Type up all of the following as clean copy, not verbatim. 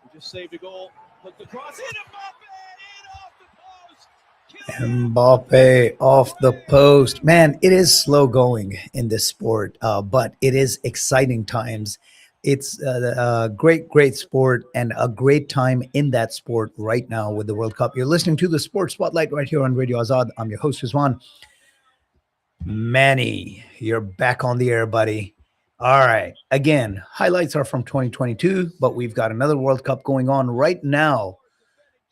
He just saved a goal, put the cross in, Mbappe off the post. Man, it is slow going in this sport, but it is exciting times. It's a great, great sport and a great time in that sport right now with the World Cup. You're listening to the Sports Spotlight right here on Radio Azad. I'm your host, Rizwan. Manny, you're back on the air, buddy. All right. Again, highlights are from 2022, but we've got another World Cup going on right now.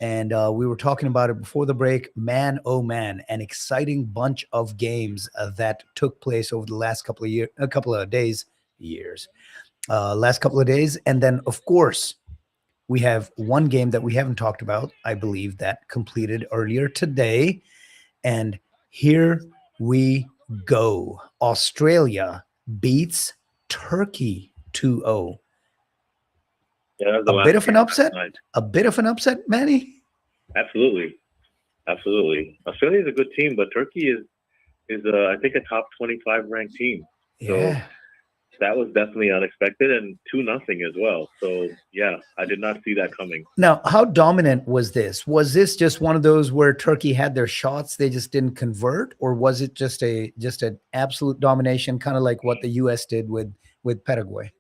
And we were talking about it before the break. Man, oh man, an exciting bunch of games that took place over the last couple of years, a couple of days, last couple of days. And then, of course, we have one game that we haven't talked about, I believe, that completed earlier today. And here we go. Australia beats Turkey 2-0. Yeah, that was the A bit last of an game last upset. night. A bit of an upset, Manny. Absolutely, absolutely. Australia is a good team, but Turkey is I think a top 25 ranked team. So Yeah. that was definitely unexpected, and 2-0 as well. So yeah, I did not see that coming. Now, how dominant was this? Was this just one of those where Turkey had their shots, they just didn't convert, or was it just an absolute domination, kind of like what the U.S. did with Paraguay?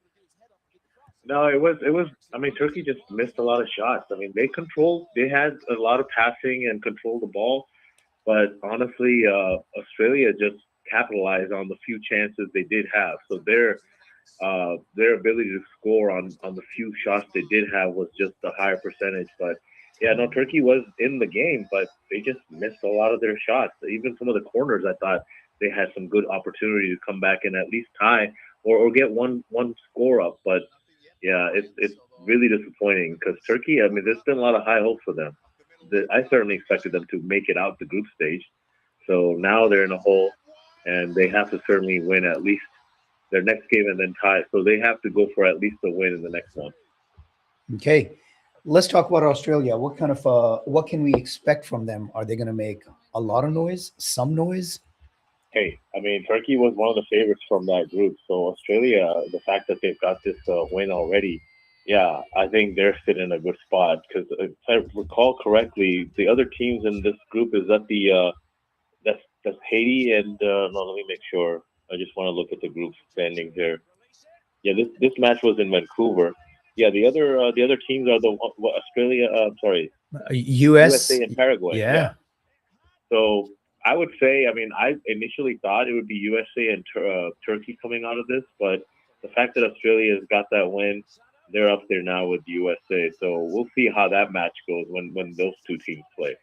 No, it was. I mean, Turkey just missed a lot of shots. I mean, they had a lot of passing and controlled the ball, but honestly, Australia just capitalized on the few chances they did have. So their ability to score on the few shots they did have was just a higher percentage. But yeah, no, Turkey was in the game, but they just missed a lot of their shots. Even some of the corners, I thought they had some good opportunity to come back and at least tie or get one score up. But yeah, it's really disappointing because Turkey. I mean, there's been a lot of high hopes for them. I certainly expected them to make it out the group stage. So now they're in a hole, and they have to certainly win at least their next game and then tie. So they have to go for at least a win in the next one. Okay, let's talk about Australia. What can we expect from them? Are they going to make a lot of noise, some noise? Hey, I mean, Turkey was one of the favorites from that group. So Australia, the fact that they've got this win already, yeah, I think they're sitting in a good spot because if I recall correctly, the other teams in this group is that that's Haiti and no, let me make sure. I just want to look at the group standings here. Yeah, this match was in Vancouver. Yeah, the other teams are Australia. Sorry, U.S. USA and Paraguay. Yeah. Yeah. So I would say, I mean, I initially thought it would be USA and Turkey coming out of this, but the fact that Australia has got that win, they're up there now with USA. So we'll see how that match goes when those two teams play.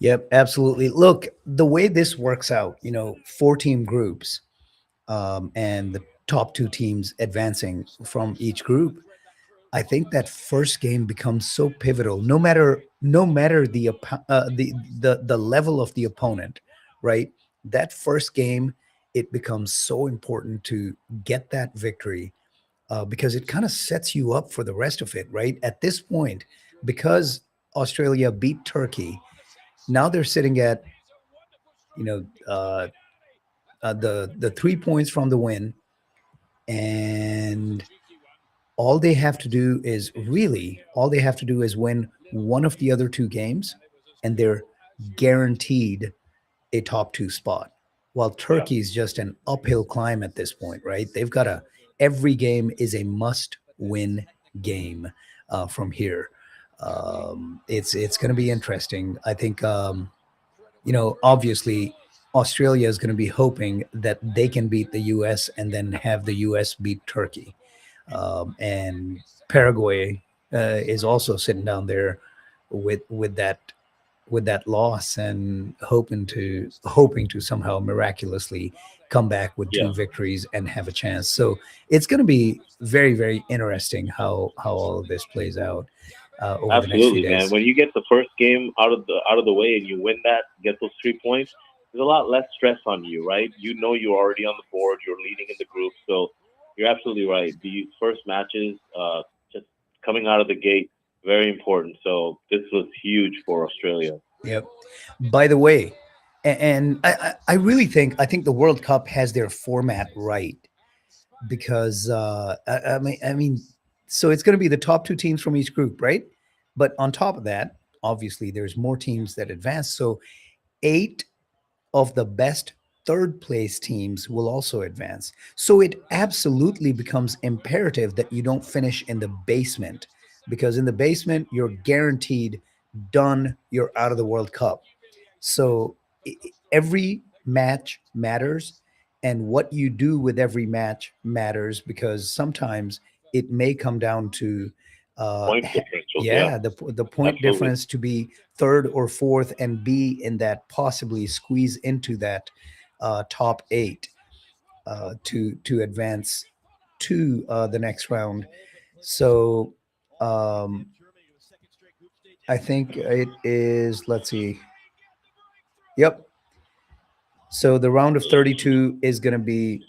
Yep, absolutely. Look, the way this works out, four-team groups, and the top two teams advancing from each group. I think that first game becomes so pivotal. No matter the level of the opponent, right? That first game, it becomes so important to get that victory, because it kind of sets you up for the rest of it, right? At this point, because Australia beat Turkey, now they're sitting at you know uh, the 3 points from the win, and all they have to do is win one of the other two games, and they're guaranteed a top two spot. While Yeah, Turkey is just an uphill climb at this point, right? Every game is a must win game from here. It's going to be interesting. I think, obviously, Australia is going to be hoping that they can beat the U.S. and then have the U.S. beat Turkey, and Paraguay is also sitting down there with that loss and hoping to somehow miraculously come back with yeah, two victories and have a chance. So it's going to be very, very interesting how all of this plays out over the next few absolutely, man. days. When you get the first game out of the way and you win that, get those 3 points, there's a lot less stress on you, right? You know you're already on the board, you're leading in the group, so you're absolutely right. These first matches, just coming out of the gate, very important. So this was huge for Australia. Yep. By the way, and I really think the World Cup has their format right, because I mean So it's going to be the top two teams from each group, right? But on top of that, obviously, there's more teams that advance. So 8 of the best third place teams will also advance. So it absolutely becomes imperative that you don't finish in the basement, because in the basement, you're guaranteed done, you're out of the World Cup. So every match matters, and what you do with every match matters, because sometimes it may come down to Point differentials. yeah, the point Absolutely. difference to be third or fourth and be in that, possibly squeeze into that top 8 to advance to the next round. So I think it is, let's see. Yep. So the round of 32 is going to be,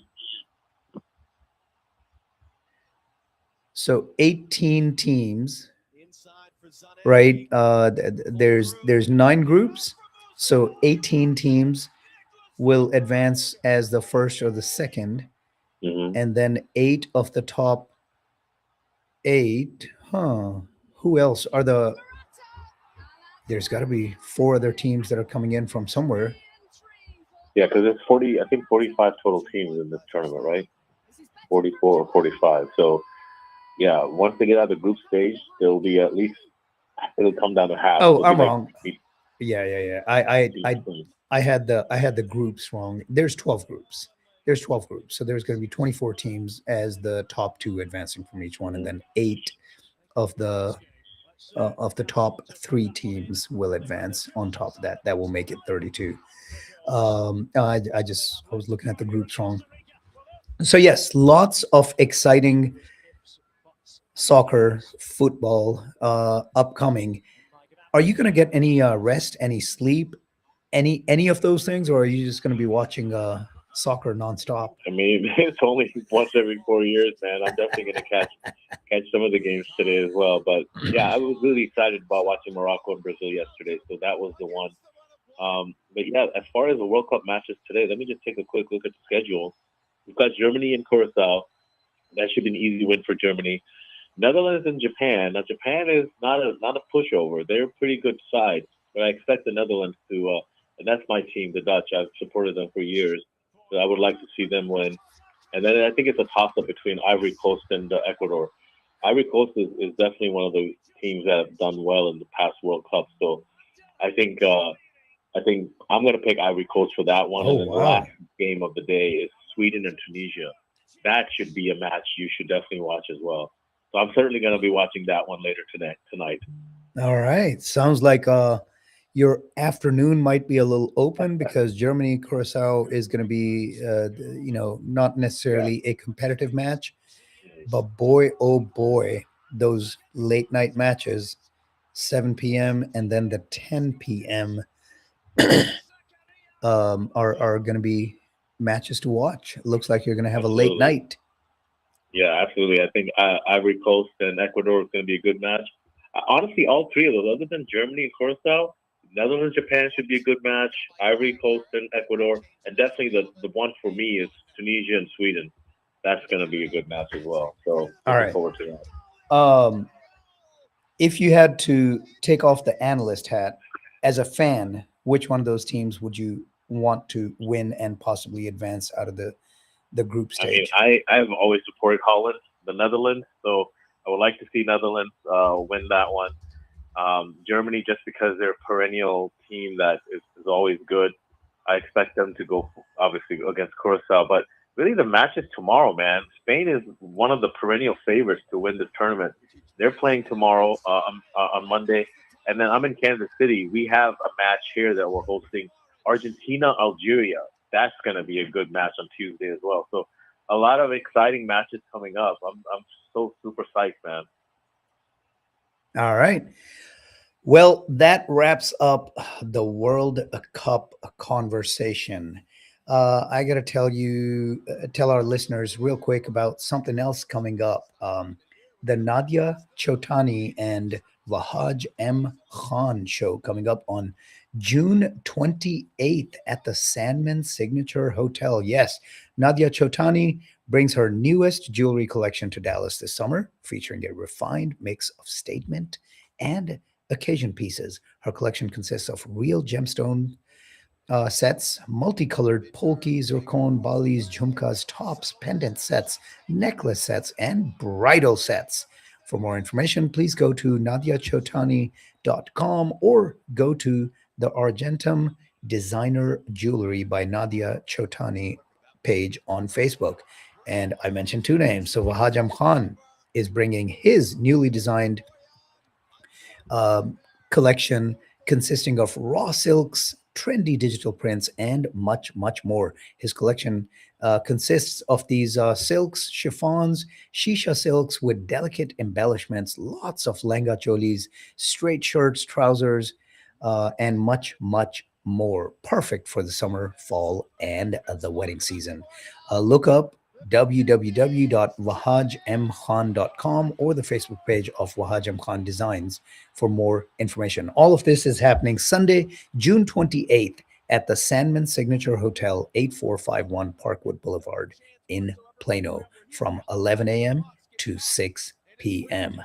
so 18 teams, right? There's 9 groups, so 18 teams will advance as the first or the second, Mhm. and then 8 of the top 8. Who else are the? There's got to be 4 other teams that are coming in from somewhere. Yeah, because it's 40. I think 45 total teams in this tournament, right? 44 or 45. So yeah, once they get out of the group stage, there'll be at least it'll come down to half. Oh, It'll I'm be like wrong. Yeah. I had the groups wrong. There's 12 groups. So there's going to be 24 teams as the top 2 advancing from each one, and then 8 of the top 3 teams will advance on top of that. That will make it 32. I was looking at the groups wrong. So yes, lots of exciting soccer, football upcoming. Are you going to get any rest, any sleep, any of those things, or are you just going to be watching soccer nonstop? I mean, it's only once every 4 years, man. I'm definitely gonna catch some of the games today as well. But yeah, I was really excited about watching Morocco and Brazil yesterday, so that was the one. But yeah, as far as the World Cup matches today, let me just take a quick look at the schedule. We've got Germany and Curacao. That should be an easy win for Germany. Netherlands and Japan. Now Japan is not a pushover. They're a pretty good side, but I expect the Netherlands to. And that's my team, the Dutch. I've supported them for years. So I would like to see them win. And then I think it's a toss-up between Ivory Coast and Ecuador. Ivory Coast is definitely one of the teams that have done well in the past World Cup. So I think I'm going to pick Ivory Coast for that one. Oh, And then wow. the last game of the day is Sweden and Tunisia. That should be a match you should definitely watch as well. So I'm certainly going to be watching that one later tonight. All right. Sounds like your afternoon might be a little open, because Germany Curacao is going to be, not necessarily a competitive match, but boy, oh boy, those late night matches, 7 p.m. and then the 10 p.m. Are going to be matches to watch. It looks like you're going to have a late Absolutely. night. Yeah, absolutely. I think Ivory Coast and Ecuador is going to be a good match. Honestly, all 3 of those, other than Germany and Curacao, Netherlands, Japan should be a good match. Ivory Coast and Ecuador, and definitely the one for me is Tunisia and Sweden. That's going to be a good match as well. So All looking right. forward to that. If you had to take off the analyst hat as a fan, which one of those teams would you want to win and possibly advance out of the group I mean, stage? I've always supported Holland, the Netherlands, so I would like to see Netherlands win that one. Germany, just because they're a perennial team that is always good. I expect them to go obviously against Curacao, but really the match is tomorrow, man. Spain is one of the perennial favorites to win this tournament. They're playing tomorrow on Monday, and then I'm in Kansas City. We have a match here that we're hosting, Argentina, Algeria. That's going to be a good match on Tuesday as well. So a lot of exciting matches coming up. I'm so super psyched, man. All right. Well, that wraps up the World Cup conversation. I got to tell our listeners real quick about something else coming up. the Nadia Chotani and Vahaj M. Khan show coming up on June 28th at the Sandman Signature Hotel. Yes, Nadia Chotani brings her newest jewelry collection to Dallas this summer, featuring a refined mix of statement and occasion pieces. Her collection consists of real gemstone sets, multicolored polki, zircon, balis, jhumkas, tops, pendant sets, necklace sets, and bridal sets. For more information, please go to nadiachotani.com or go to the Argentum Designer Jewelry by Nadia Chotani page on Facebook. And I mentioned two names. So Wahajam Khan is bringing his newly designed um, collection consisting of raw silks, trendy digital prints, and much, much more. His collection consists of these silks, chiffons, shisha silks with delicate embellishments, lots of lenga cholis, straight shirts, trousers, and much, much more. Perfect for the summer, fall, and the wedding season. Look up www.wahajmkhan.com or the Facebook page of Wahaj M. Khan Designs for more information. All of this is happening Sunday, June 28th at the Sandman Signature Hotel, 8451 Parkwood Boulevard in Plano from 11 a.m. to 6 p.m.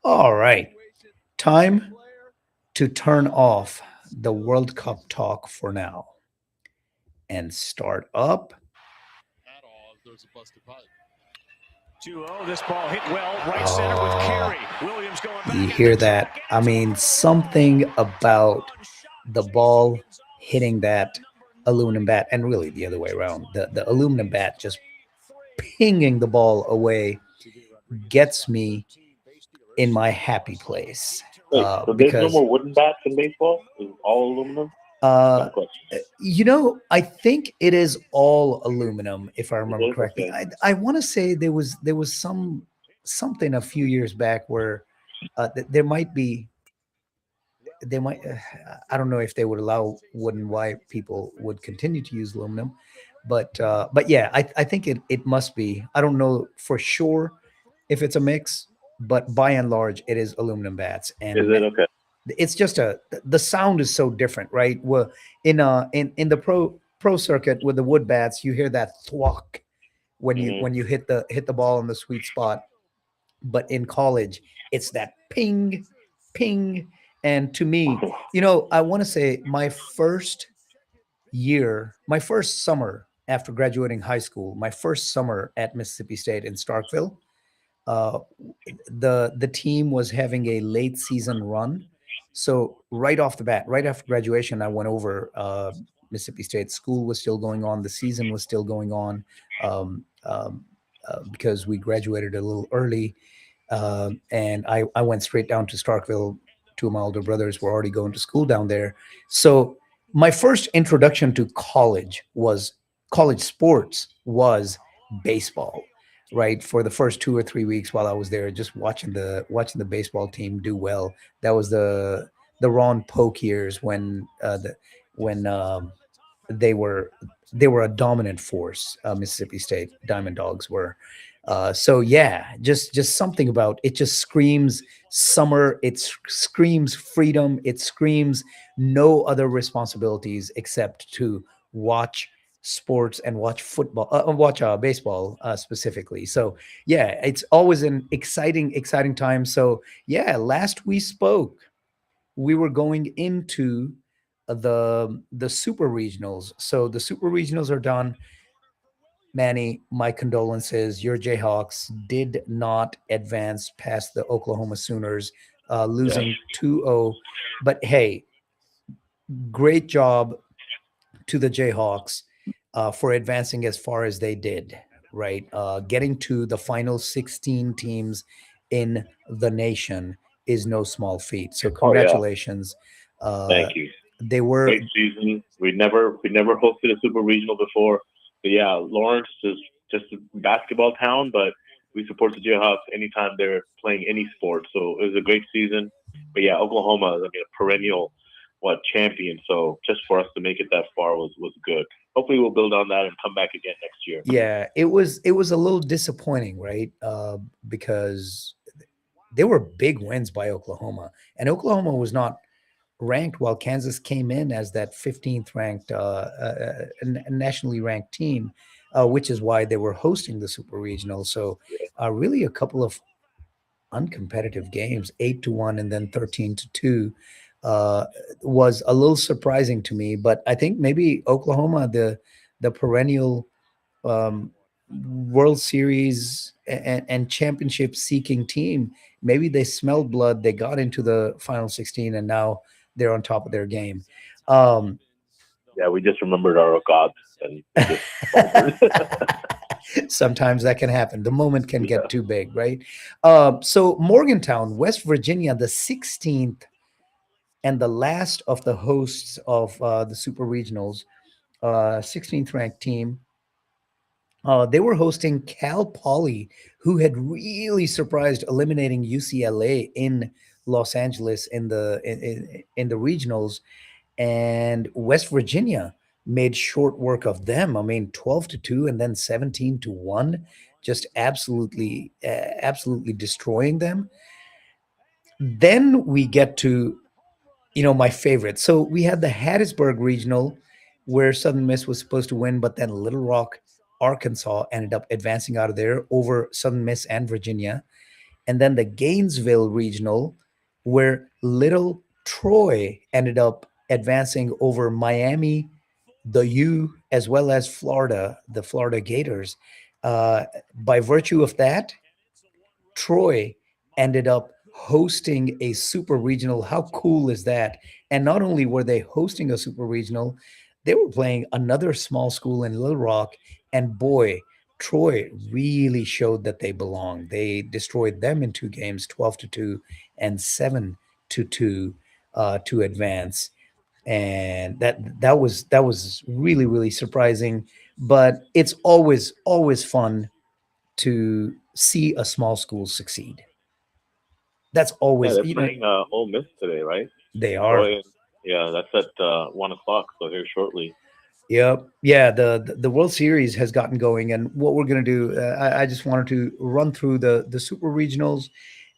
All right, time to turn off the World Cup talk for now and start up. 2-0. This ball hit well. Right center with Carey. Williams going back. You hear that? I mean, something about the ball hitting that aluminum bat, and really the other way around. The aluminum bat just pinging the ball away gets me in my happy place. Wait, so there's no Because more wooden bats in baseball? It's all aluminum? uh, Good question. I think it is all aluminum, if I remember is? correctly. Okay. I want to say there was something a few years back where there might be they might I don't know if they would allow wooden, why people would continue to use aluminum, but yeah, I think it must be. I don't know for sure if it's a mix, but by and large it is aluminum bats. And Is it okay? it's just the sound is so different, right? Well, in the pro circuit with the wood bats, you hear that thwack when you Mhm. when you hit the ball in the sweet spot. But in college, it's that ping, ping. And to me, I want to say my first summer after graduating high school, my first summer at Mississippi State in Starkville, uh, the team was having a late season run. So right off the bat, right after graduation, I went over. Mississippi State school was still going on. The season was still going on, because we graduated a little early. And I went straight down to Starkville. Two of my older brothers were already going to school down there. So my first introduction to college sports was baseball, right? For the first 2 or 3 weeks while I was there, just watching the baseball team do well. That was the Ron Polk years when they were a dominant force. Mississippi State Diamond Dogs were. So yeah, just something about it just screams summer. It screams freedom. It screams no other responsibilities except to watch sports and watch football, watch baseball specifically. So yeah, it's always an exciting time. So yeah, last we spoke, we were going into the super regionals. So the super regionals are done. Manny, my condolences. Your Jayhawks did not advance past the Oklahoma Sooners, losing 2-0. But hey, great job to the Jayhawks for advancing as far as they did, right? Getting to the final 16 teams in the nation is no small feat. So Oh yeah. congratulations. Thank you. They were Great season. We never hosted a super regional before. But yeah, Lawrence is just a basketball town, but we support the Jayhawks anytime they're playing any sport. So it was a great season. But yeah, Oklahoma, I mean, a perennial champion. So just for us to make it that far was good. Hopefully we'll build on that and come back again next year. Yeah, it was a little disappointing, right? Because they were big wins by Oklahoma, and Oklahoma was not ranked while Kansas came in as that 15th ranked nationally ranked team, which is why they were hosting the Super Regional. So really a couple of uncompetitive games, 8-1 and then 13-2, uh, was a little surprising to me. But I think maybe Oklahoma, the perennial um, World Series and championship seeking team, maybe they smelled blood. They got into the final 16, and now they're on top of their game. Um, Yeah, we just remembered our gods and just faltered. Sometimes that can happen. The moment can Yeah. get too big, right? So Morgantown, West Virginia, the 16th and the last of the hosts of the Super Regionals, 16th ranked team. They were hosting Cal Poly, who had really surprised eliminating UCLA in Los Angeles in the regionals, and West Virginia made short work of them. I mean, 12-2 and then 17-1, just absolutely destroying them. Then we get to my favorite. So we had the Hattiesburg Regional, where Southern Miss was supposed to win, but then Little Rock, Arkansas ended up advancing out of there over Southern Miss and Virginia. And then the Gainesville Regional, where Little Troy ended up advancing over Miami, the U, as well as Florida, the Florida Gators. By virtue of that, Troy ended up hosting a super regional. How cool is that? And not only were they hosting a super regional, they were playing another small school in Little Rock. And boy, Troy really showed that they belong. They destroyed them in two games, 12-2 and 7-2, to advance. And that was really surprising. But it's always fun to see a small school succeed. That's Yeah, always, they're playing Ole Miss today, right? they are. Troy. Yeah, that's at 1 o'clock. So here shortly. Yep. Yeah. The World Series has gotten going, and what we're going to do, I just wanted to run through the super regionals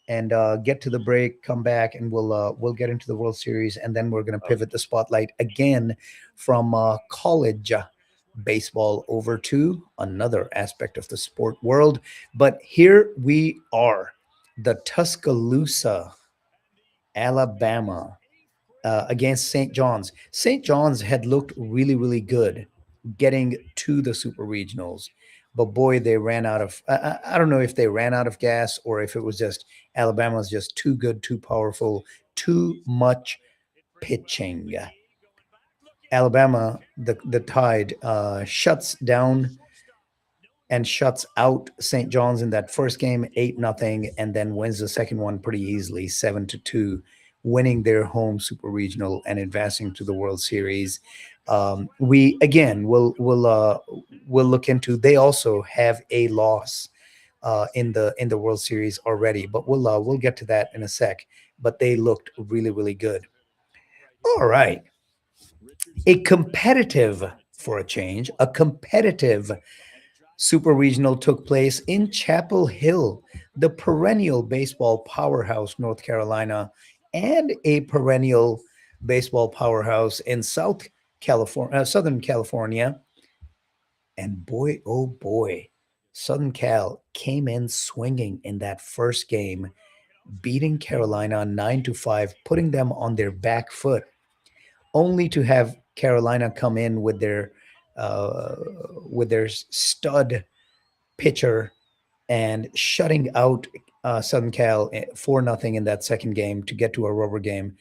and get to the break, come back, and we'll get into the World Series, and then we're going to pivot the spotlight again from college baseball over to another aspect of the sport world. But here we are, the Tuscaloosa, Alabama, against St. John's. St. John's had looked really good getting to the super regionals, but boy, they ran out of. I don't know if they ran out of gas or if it was just Alabama's just too good, too powerful, too much pitching. Alabama, the Tide, shuts down and shuts out St. John's in that first game, 8-0, and then wins the second one pretty easily, 7-2, winning their home super regional and advancing to the World Series. We again will look into. They also have a loss in the World Series already, but we'll get to that in a sec. But they looked really good. All right, a competitive, for a change, a competitive Super Regional took place in Chapel Hill, the perennial baseball powerhouse, North Carolina, and a perennial baseball powerhouse in Southern California. And boy, oh boy, Southern Cal came in swinging in that first game, beating Carolina 9-5, putting them on their back foot, only to have Carolina come in uh, with their stud pitcher and shutting out Southern Cal 4-0 in that second game to get to a rubber game.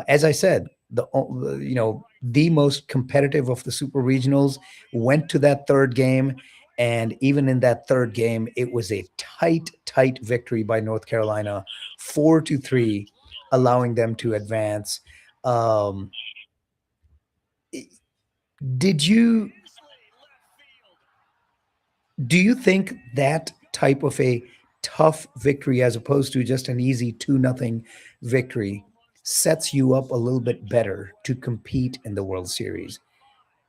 As I said, the most competitive of the super regionals went to that third game, and even in that third game, it was a tight victory by North Carolina, 4-3, allowing them to advance. Um, did you Do you think that type of a tough victory, as opposed to just an easy 2-0 victory, sets you up a little bit better to compete in the World Series,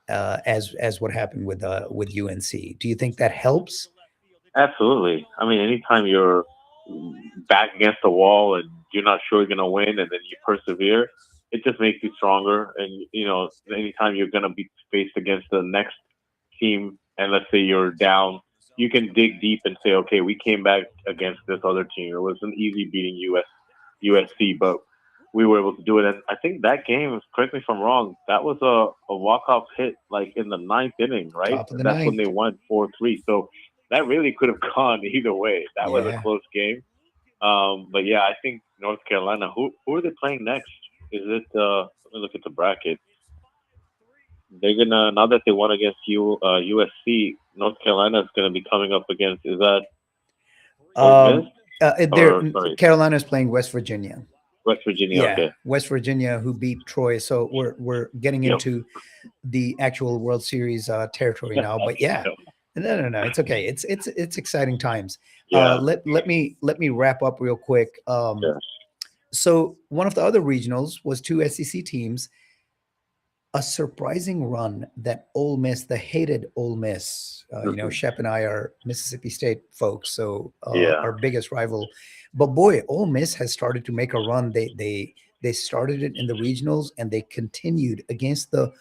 as what happened with UNC? Do you think that helps? Absolutely. I mean, anytime you're back against the wall and you're not sure you're going to win, and then you persevere, it just makes you stronger. And, anytime you're going to be faced against the next team, and let's say you're down, you can dig deep and say, okay, we came back against this other team. It wasn't easy beating USC, but we were able to do it. And I think that game, correct me if I'm wrong, that was a walk-off hit like in the 9th inning, right? Top of the That's ninth. when they won 4-3. So that really could have gone either way. That was a Yeah. close game. But yeah, I think North Carolina, who are they playing next? Is it, let me look at the bracket. They're gonna, now that they won against USC, North Carolina is gonna be coming up against, is that Ole Miss? Sorry. Carolina's playing West Virginia. West Virginia? Yeah, Okay. West Virginia, who beat Troy. So we're getting Yep. into the actual World Series territory now. But yeah, no, it's okay. It's exciting times. Yeah. Let me wrap up real quick. Yeah. So one of the other regionals was two SEC teams. A surprising run that Ole Miss, the hated Ole Miss, Shep and I are Mississippi State folks, so our biggest rival. But boy, Ole Miss has started to make a run. They started it in the regionals and they continued against the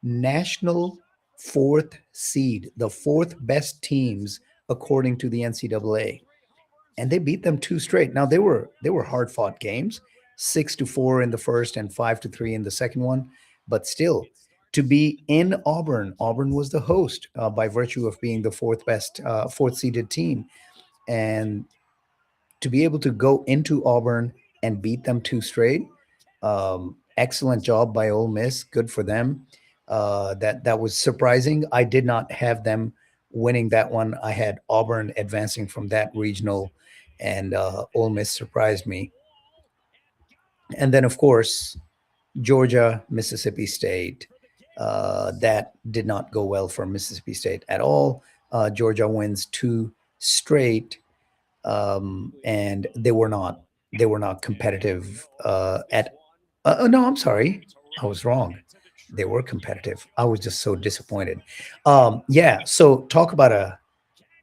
national 4th seed, the 4th best teams according to the NCAA, and they beat them 2 straight. Now they were hard fought games, 6-4 in the first and 5-3 in the second one. But still, to be in Auburn was the host by virtue of being the 4th seeded team. And to be able to go into Auburn and beat them 2 straight, excellent job by Ole Miss. Good for them. That was surprising. I did not have them winning that one. I had Auburn advancing from that regional, and Ole Miss surprised me. And then, of course, Georgia, Mississippi State. That did not go well for Mississippi State at all. Georgia wins 2 straight, and they were not competitive at. No, I'm sorry, I was wrong. They were competitive. I was just so disappointed. Yeah. So talk about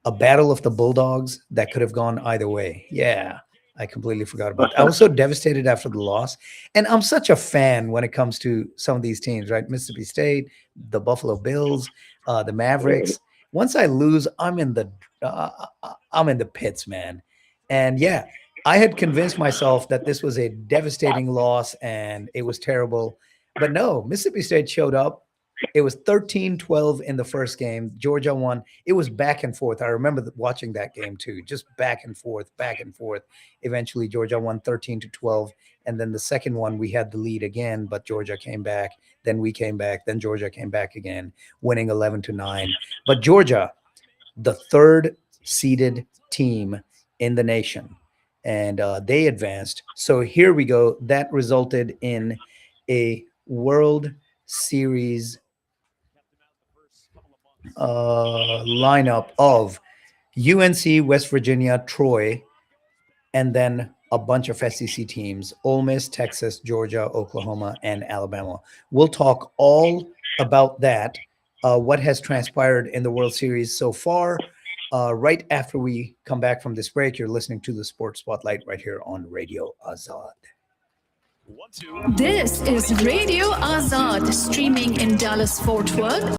a battle of the Bulldogs that could have gone either way. Yeah. I completely forgot about that. I was so devastated after the loss. And I'm such a fan when it comes to some of these teams, right? Mississippi State, the Buffalo Bills, the Mavericks. Once I lose, I'm in the pits, man. And yeah, I had convinced myself that this was a devastating loss and it was terrible. But no, Mississippi State showed up. It was 13-12 in the first game. Georgia won. It was back and forth. I remember watching that game too, just back and forth. Eventually, Georgia won 13-12. And then the second one, we had the lead again, but Georgia came back. Then we came back. Then Georgia came back again, winning 11-9. But Georgia, the 3rd seeded team in the nation, and they advanced. So here we go. That resulted in a World Series lineup of UNC, West Virginia, Troy, and then a bunch of SEC teams: Ole Miss, Texas, Georgia, Oklahoma, and Alabama. We'll talk all about that, what has transpired in the World Series so far, right after we come back from this break. You're listening to the Sports Spotlight right here on Radio Azad. This is Radio Azad, streaming in Dallas, Fort Worth,